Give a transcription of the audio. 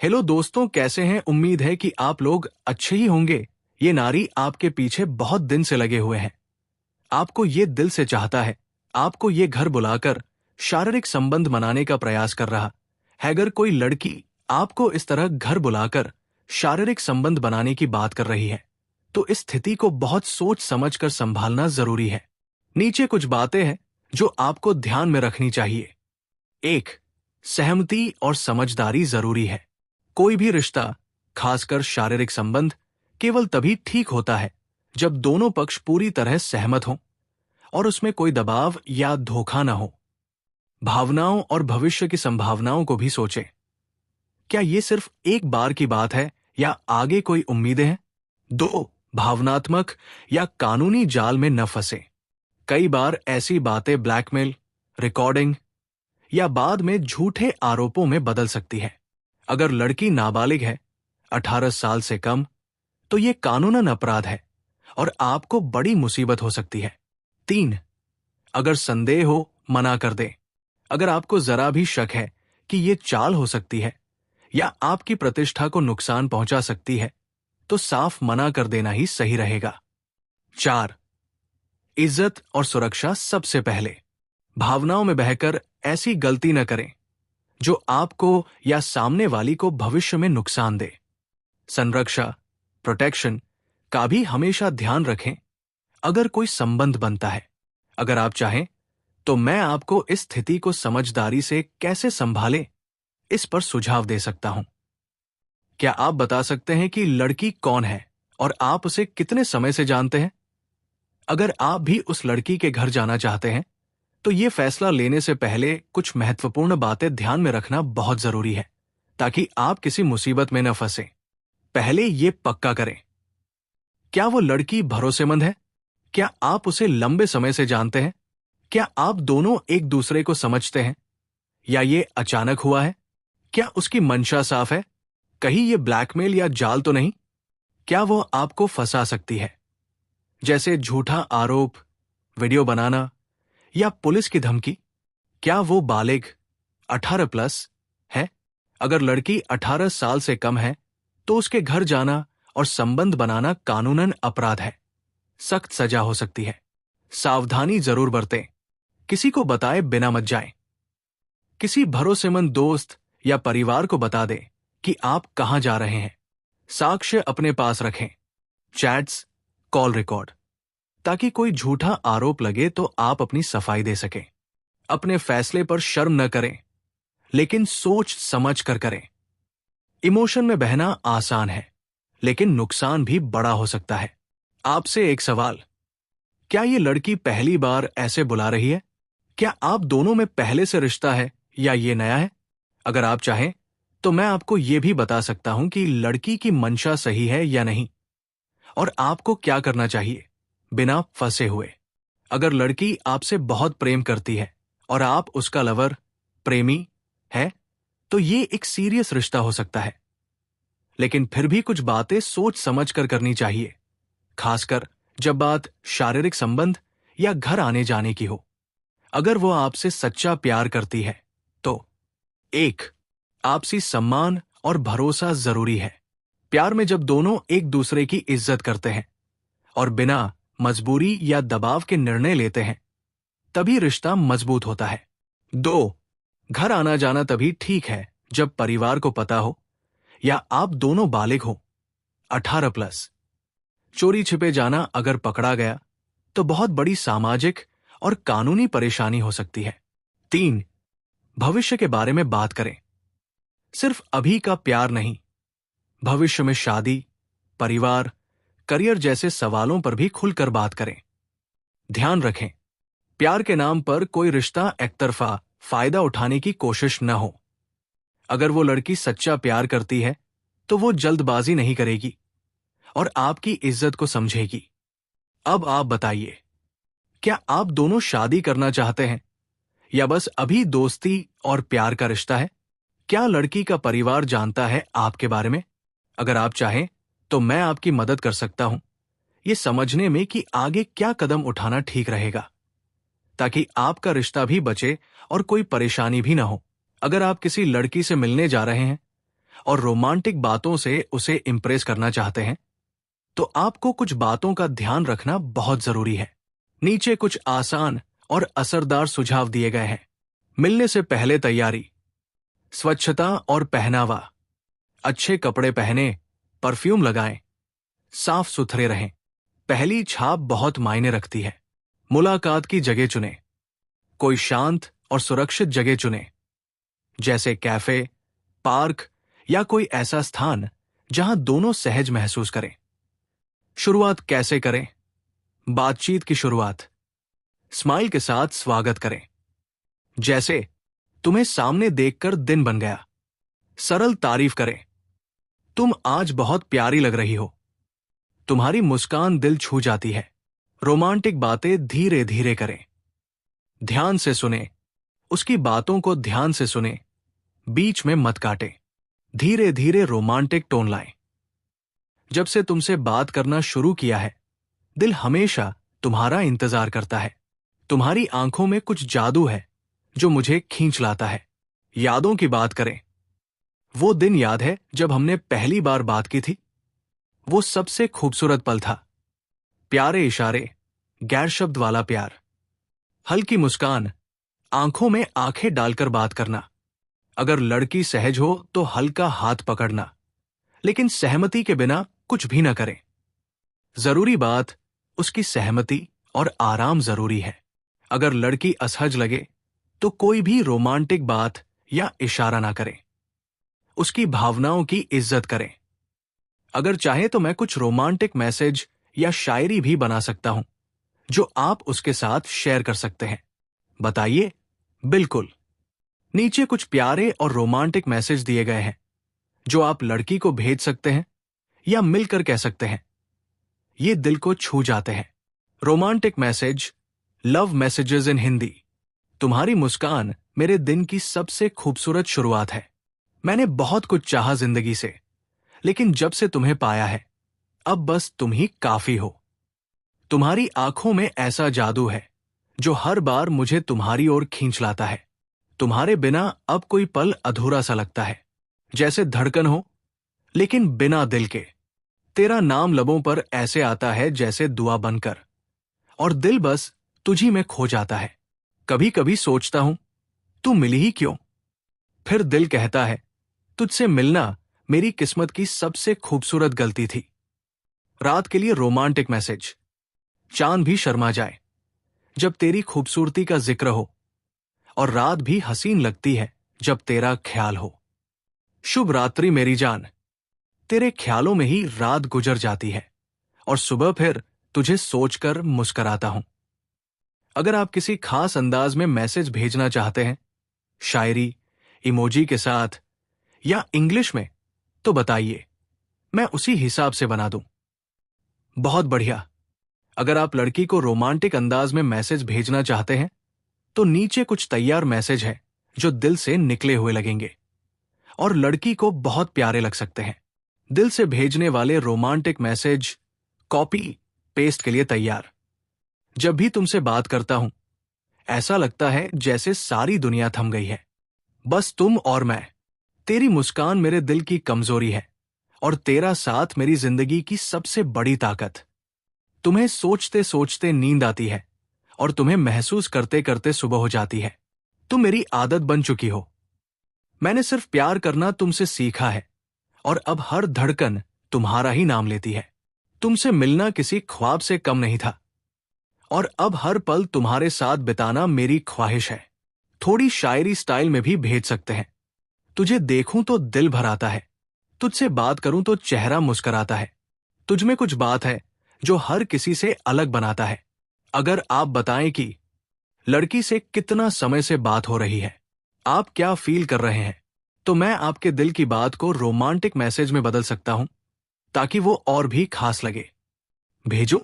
Hello दोस्तों, कैसे हैं? उम्मीद है कि आप लोग अच्छे ही होंगे। ये नारी आपके पीछे बहुत दिन से लगे हुए हैं। आपको ये दिल से चाहता है। आपको ये घर बुलाकर शारीरिक संबंध मनाने का प्रयास कर रहा है। अगर कोई लड़की आपको इस तरह घर बुलाकर शारीरिक संबंध बनाने की बात कर रही है, तो इस स्थिति को बहुत सोच समझ कर संभालना जरूरी है। नीचे कुछ बातें हैं जो आपको ध्यान में रखनी चाहिए। 1. सहमति और समझदारी जरूरी है। कोई भी रिश्ता, खासकर शारीरिक संबंध, केवल तभी ठीक होता है जब दोनों पक्ष पूरी तरह सहमत हों और उसमें कोई दबाव या धोखा न हो। भावनाओं और भविष्य की संभावनाओं को भी सोचें। क्या ये सिर्फ एक बार की बात है या आगे कोई उम्मीदें हैं? 2. भावनात्मक या कानूनी जाल में न फंसे। कई बार ऐसी बातें ब्लैकमेल, रिकॉर्डिंग या बाद में झूठे आरोपों में बदल सकती है। अगर लड़की नाबालिग है, 18 साल से कम, तो ये कानूनन अपराध है और आपको बड़ी मुसीबत हो सकती है। 3. अगर संदेह हो, मना कर दे। अगर आपको जरा भी शक है कि ये चाल हो सकती है या आपकी प्रतिष्ठा को नुकसान पहुंचा सकती है, तो साफ मना कर देना ही सही रहेगा। 4. इज्जत और सुरक्षा सबसे पहले। भावनाओं में बहकर ऐसी गलती न करें जो आपको या सामने वाली को भविष्य में नुकसान दे। संरक्षा, प्रोटेक्शन का भी हमेशा ध्यान रखें अगर कोई संबंध बनता है। अगर आप चाहें तो मैं आपको इस स्थिति को समझदारी से कैसे संभालें, इस पर सुझाव दे सकता हूं। क्या आप बता सकते हैं कि लड़की कौन है और आप उसे कितने समय से जानते हैं? अगर आप भी उस लड़की के घर जाना चाहते हैं, तो ये फैसला लेने से पहले कुछ महत्वपूर्ण बातें ध्यान में रखना बहुत जरूरी है, ताकि आप किसी मुसीबत में न फंसे। पहले ये पक्का करें, क्या वो लड़की भरोसेमंद है? क्या आप उसे लंबे समय से जानते हैं? क्या आप दोनों एक दूसरे को समझते हैं या ये अचानक हुआ है? क्या उसकी मंशा साफ है? कहीं ये ब्लैकमेल या जाल तो नहीं? क्या वो आपको फंसा सकती है, जैसे झूठा आरोप, वीडियो बनाना या पुलिस की धमकी? क्या वो बालिग 18+ है? अगर लड़की 18 साल से कम है, तो उसके घर जाना और संबंध बनाना कानूनन अपराध है। सख्त सजा हो सकती है। सावधानी जरूर बरतें। किसी को बताए बिना मत जाएं। किसी भरोसेमंद दोस्त या परिवार को बता दें कि आप कहां जा रहे हैं। साक्ष्य अपने पास रखें, चैट्स, कॉल रिकॉर्ड, ताकि कोई झूठा आरोप लगे तो आप अपनी सफाई दे सकें। अपने फैसले पर शर्म न करें, लेकिन सोच समझ कर करें। इमोशन में बहना आसान है, लेकिन नुकसान भी बड़ा हो सकता है। आपसे एक सवाल, क्या ये लड़की पहली बार ऐसे बुला रही है? क्या आप दोनों में पहले से रिश्ता है या ये नया है? अगर आप चाहें तो मैं आपको ये भी बता सकता हूं कि लड़की की मंशा सही है या नहीं और आपको क्या करना चाहिए बिना फंसे हुए। अगर लड़की आपसे बहुत प्रेम करती है और आप उसका लवर, प्रेमी है, तो ये एक सीरियस रिश्ता हो सकता है। लेकिन फिर भी कुछ बातें सोच समझ कर करनी चाहिए, खासकर जब बात शारीरिक संबंध या घर आने जाने की हो। अगर वो आपसे सच्चा प्यार करती है तो 1. आपसी सम्मान और भरोसा जरूरी है। प्यार में जब दोनों एक दूसरे की इज्जत करते हैं और बिना मजबूरी या दबाव के निर्णय लेते हैं, तभी रिश्ता मजबूत होता है। 2. घर आना जाना तभी ठीक है जब परिवार को पता हो या आप दोनों बालिग हो, 18+। चोरी छिपे जाना अगर पकड़ा गया तो बहुत बड़ी सामाजिक और कानूनी परेशानी हो सकती है। 3. भविष्य के बारे में बात करें। सिर्फ अभी का प्यार नहीं, भविष्य में शादी, परिवार, करियर जैसे सवालों पर भी खुलकर बात करें। ध्यान रखें, प्यार के नाम पर कोई रिश्ता एकतरफा फायदा उठाने की कोशिश न हो। अगर वो लड़की सच्चा प्यार करती है तो वो जल्दबाजी नहीं करेगी और आपकी इज्जत को समझेगी। अब आप बताइए, क्या आप दोनों शादी करना चाहते हैं या बस अभी दोस्ती और प्यार का रिश्ता है? क्या लड़की का परिवार जानता है आपके बारे में? अगर आप चाहें तो मैं आपकी मदद कर सकता हूं ये समझने में कि आगे क्या कदम उठाना ठीक रहेगा, ताकि आपका रिश्ता भी बचे और कोई परेशानी भी ना हो। अगर आप किसी लड़की से मिलने जा रहे हैं और रोमांटिक बातों से उसे इंप्रेस करना चाहते हैं, तो आपको कुछ बातों का ध्यान रखना बहुत जरूरी है। नीचे कुछ आसान और असरदार सुझाव दिए गए हैं। मिलने से पहले तैयारी, स्वच्छता और पहनावा, अच्छे कपड़े पहने, परफ्यूम लगाएं, साफ सुथरे रहें। पहली छाप बहुत मायने रखती है। मुलाकात की जगह चुनें। कोई शांत और सुरक्षित जगह चुनें, जैसे कैफे, पार्क या कोई ऐसा स्थान जहां दोनों सहज महसूस करें। शुरुआत कैसे करें? बातचीत की शुरुआत स्माइल के साथ स्वागत करें, जैसे तुम्हें सामने देखकर दिन बन गया। सरल तारीफ करें, तुम आज बहुत प्यारी लग रही हो। तुम्हारी मुस्कान दिल छू जाती है। रोमांटिक बातें धीरे धीरे करें। ध्यान से सुने, उसकी बातों को ध्यान से सुने, बीच में मत काटें। धीरे धीरे रोमांटिक टोन लाएं। जब से तुमसे बात करना शुरू किया है, दिल हमेशा तुम्हारा इंतजार करता है। तुम्हारी आंखों में कुछ जादू है जो मुझे खींच लाता है। यादों की बात करें। वो दिन याद है जब हमने पहली बार बात की थी? वो सबसे खूबसूरत पल था। प्यारे इशारे, गैर शब्द वाला प्यार, हल्की मुस्कान, आंखों में आंखें डालकर बात करना। अगर लड़की सहज हो तो हल्का हाथ पकड़ना, लेकिन सहमति के बिना कुछ भी न करें। जरूरी बात, उसकी सहमति और आराम जरूरी है। अगर लड़की असहज लगे तो कोई भी रोमांटिक बात या इशारा ना करें। उसकी भावनाओं की इज्जत करें। अगर चाहे तो मैं कुछ रोमांटिक मैसेज या शायरी भी बना सकता हूं जो आप उसके साथ शेयर कर सकते हैं। बताइए। बिल्कुल। नीचे कुछ प्यारे और रोमांटिक मैसेज दिए गए हैं जो आप लड़की को भेज सकते हैं या मिलकर कह सकते हैं। ये दिल को छू जाते हैं। रोमांटिक मैसेज, लव मैसेजेस इन हिंदी। तुम्हारी मुस्कान मेरे दिन की सबसे खूबसूरत शुरुआत है। मैंने बहुत कुछ चाहा जिंदगी से, लेकिन जब से तुम्हें पाया है, अब बस तुम ही काफी हो। तुम्हारी आंखों में ऐसा जादू है जो हर बार मुझे तुम्हारी ओर खींच लाता है। तुम्हारे बिना अब कोई पल अधूरा सा लगता है, जैसे धड़कन हो लेकिन बिना दिल के। तेरा नाम लबों पर ऐसे आता है जैसे दुआ बनकर, और दिल बस तुझी में खो जाता है। कभी कभी सोचता हूं, तू मिली ही क्यों? फिर दिल कहता है, तुझसे मिलना मेरी किस्मत की सबसे खूबसूरत गलती थी। रात के लिए रोमांटिक मैसेज। चांद भी शर्मा जाए जब तेरी खूबसूरती का जिक्र हो, और रात भी हसीन लगती है जब तेरा ख्याल हो। शुभ रात्रि मेरी जान। तेरे ख्यालों में ही रात गुजर जाती है और सुबह फिर तुझे सोचकर मुस्कराता हूं। अगर आप किसी खास अंदाज में मैसेज भेजना चाहते हैं, शायरी, इमोजी के साथ या इंग्लिश में, तो बताइए, मैं उसी हिसाब से बना दूं। बहुत बढ़िया। अगर आप लड़की को रोमांटिक अंदाज में मैसेज भेजना चाहते हैं, तो नीचे कुछ तैयार मैसेज है जो दिल से निकले हुए लगेंगे और लड़की को बहुत प्यारे लग सकते हैं। दिल से भेजने वाले रोमांटिक मैसेज कॉपी पेस्ट के लिए तैयार। जब भी तुमसे बात करता हूं, ऐसा लगता है जैसे सारी दुनिया थम गई है। बस तुम और मैं। तेरी मुस्कान मेरे दिल की कमजोरी है और तेरा साथ मेरी जिंदगी की सबसे बड़ी ताकत। तुम्हें सोचते सोचते नींद आती है और तुम्हें महसूस करते करते सुबह हो जाती है। तुम मेरी आदत बन चुकी हो। मैंने सिर्फ प्यार करना तुमसे सीखा है और अब हर धड़कन तुम्हारा ही नाम लेती है। तुमसे मिलना किसी ख्वाब से कम नहीं था और अब हर पल तुम्हारे साथ बिताना मेरी ख्वाहिश है। थोड़ी शायरी स्टाइल में भी भेज सकते हैं। तुझे देखूं तो दिल भर आता है, तुझसे बात करूं तो चेहरा मुस्कुराता है। तुझमें कुछ बात है जो हर किसी से अलग बनाता है। अगर आप बताएं कि लड़की से कितना समय से बात हो रही है, आप क्या फील कर रहे हैं, तो मैं आपके दिल की बात को रोमांटिक मैसेज में बदल सकता हूं ताकि वो और भी खास लगे। भेजूं?